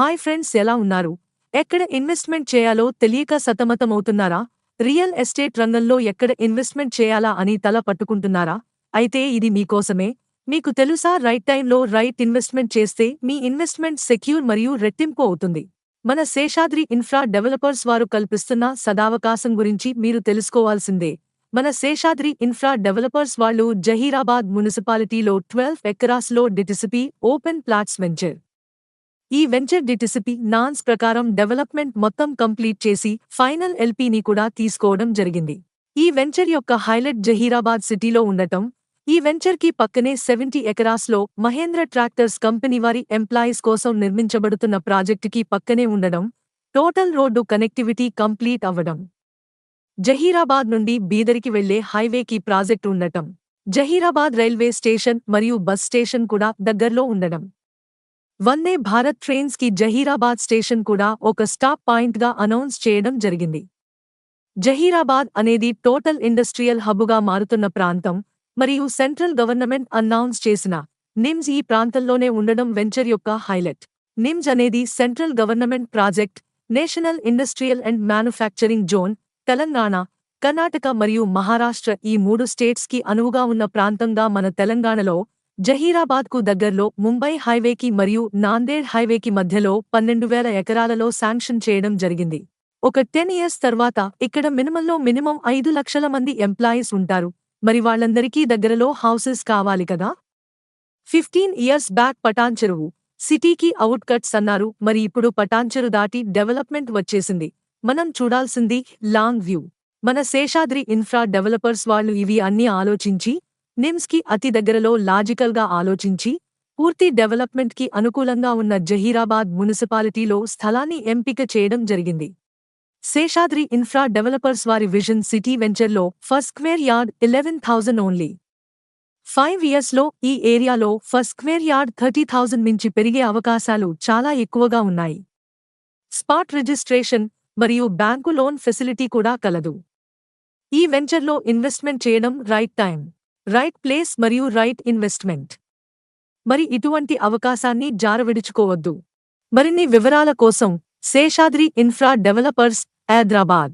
Hi friends, ఎలా ఉన్నారు? ఎక్కడ ఇన్వెస్ట్మెంట్ చేయాలో తెలియక సతమతమవుతున్నారా? రియల్ ఎస్టేట్ రంగంలో ఎక్కడ ఇన్వెస్ట్మెంట్ చేయాలా అని తల పట్టుకుంటున్నారా? అయితే ఇది మీకోసమే. మీకు తెలుసా, రైట్ టైంలో రైట్ ఇన్వెస్ట్మెంట్ చేస్తే మీ ఇన్వెస్ట్మెంట్ సెక్యూర్ మరియు రెట్టింపు అవుతుంది. మన శేషాద్రి ఇన్ఫ్రా డెవలపర్స్ వారు కల్పిస్తున్న సదావకాశం గురించి మీరు తెలుసుకోవాల్సిందే. మన శేషాద్రి ఇన్ఫ్రా డెవలపర్స్ వాళ్ళు జహీరాబాద్ మున్సిపాలిటీలో 12 ఎకరాస్లో డిటిసిపి ఓపెన్ ప్లాట్స్ వెంచర్. ఈ వెంచర్ డిటిసిపి నాన్స్ ప్రకారం డెవలప్మెంట్ మొత్తం కంప్లీట్ చేసి ఫైనల్ ఎల్పీని కూడా తీసుకోవడం జరిగింది. ఈ వెంచర్ యొక్క హైలైట్ జహీరాబాద్ సిటీలో ఉండటం. ఈ వెంచర్కి పక్కనే 70 ఎకరాస్లో మహేంద్ర ట్రాక్టర్స్ కంపెనీ వారి ఎంప్లాయీస్ కోసం నిర్మించబడుతున్న ప్రాజెక్టుకి పక్కనే ఉండడం. టోటల్ రోడ్డు కనెక్టివిటీ కంప్లీట్ అవ్వడం. జహీరాబాద్ నుండి బీదరికి వెళ్లే హైవేకి ప్రాజెక్టు ఉండటం. జహీరాబాద్ రైల్వే స్టేషన్ మరియు బస్ స్టేషన్ కూడా దగ్గర్లో ఉండడం. వందే భారత్ ట్రైన్స్ కి జహీరాబాద్ స్టేషన్ కూడా ఒక స్టాప్ పాయింట్గా అనౌన్స్ చేయడం జరిగింది. జహీరాబాద్ అనేది టోటల్ ఇండస్ట్రియల్ హబ్బుగా మారుతున్న ప్రాంతం మరియు సెంట్రల్ గవర్నమెంట్ అనౌన్స్ చేసిన నిమ్స్ ఈ ప్రాంతంలోనే ఉండడం వెంచర్ యొక్క హైలైట్. నిమ్స్ అనేది central government project. National industrial and manufacturing zone. Telangana, Karnataka మరియు మహారాష్ట్ర ఈ 3 స్టేట్స్ కి అనువుగా ఉన్న ప్రాంతంగా మన తెలంగాణలో జహీరాబాద్కు దగ్గర్లో ముంబై హైవేకి మరియు నాందేడ్ హైవేకి మధ్యలో 12,000 ఎకరాలలో శాంక్షన్ చేయడం జరిగింది. ఒక 10 ఇయర్స్ తర్వాత ఇక్కడ మినిమం 5 లక్షల మంది ఎంప్లాయీస్ ఉంటారు. మరి వాళ్ళందరికీ దగ్గరలో హౌసెస్ కావాలి కదా. 15 ఇయర్స్ బ్యాక్ పటాన్చెరువు సిటీకి అవుట్కట్స్ అన్నారు. మరి ఇప్పుడు పటాన్చెరు దాటి డెవలప్మెంట్ వచ్చేసింది. మనం చూడాల్సింది లాంగ్ వ్యూ. మన శేషాద్రి ఇన్ఫ్రా డెవలపర్స్ వాళ్ళు ఇవి అన్నీ ఆలోచించి నిమ్స్ కి అతి దగ్గరలో లాజికల్గా ఆలోచించి పూర్తి డెవలప్మెంట్ కి అనుకూలంగా ఉన్న జహీరాబాద్ మున్సిపాలిటీలో స్థలాన్ని ఎంపిక చేయడం జరిగింది. శేషాద్రి ఇన్ఫ్రా డెవలపర్స్ వారి విజన్ సిటీ వెంచర్లో ఫస్ట్ స్క్వేర్ యార్డ్ 11,000 ఓన్లీ. 5 ఇయర్స్లో ఈ ఏరియాలో ఫస్ట్ స్క్వేర్ యార్డ్ 30,000 మించి పెరిగే అవకాశాలు చాలా ఎక్కువగా ఉన్నాయి. స్పాట్ రిజిస్ట్రేషన్ మరియు బ్యాంకు లోన్ ఫెసిలిటీ కూడా కలదు. ఈ వెంచర్లో ఇన్వెస్ట్మెంట్ చేయడం రైట్ టైం, రైట్ ప్లేస్ మరియు రైట్ ఇన్వెస్ట్మెంట్. మరి ఇటువంటి అవకాశాన్ని జారవిడుచుకోవద్దు. మరిన్ని వివరాల కోసం శేషాద్రి ఇన్ఫ్రా డెవలపర్స్, హైదరాబాద్.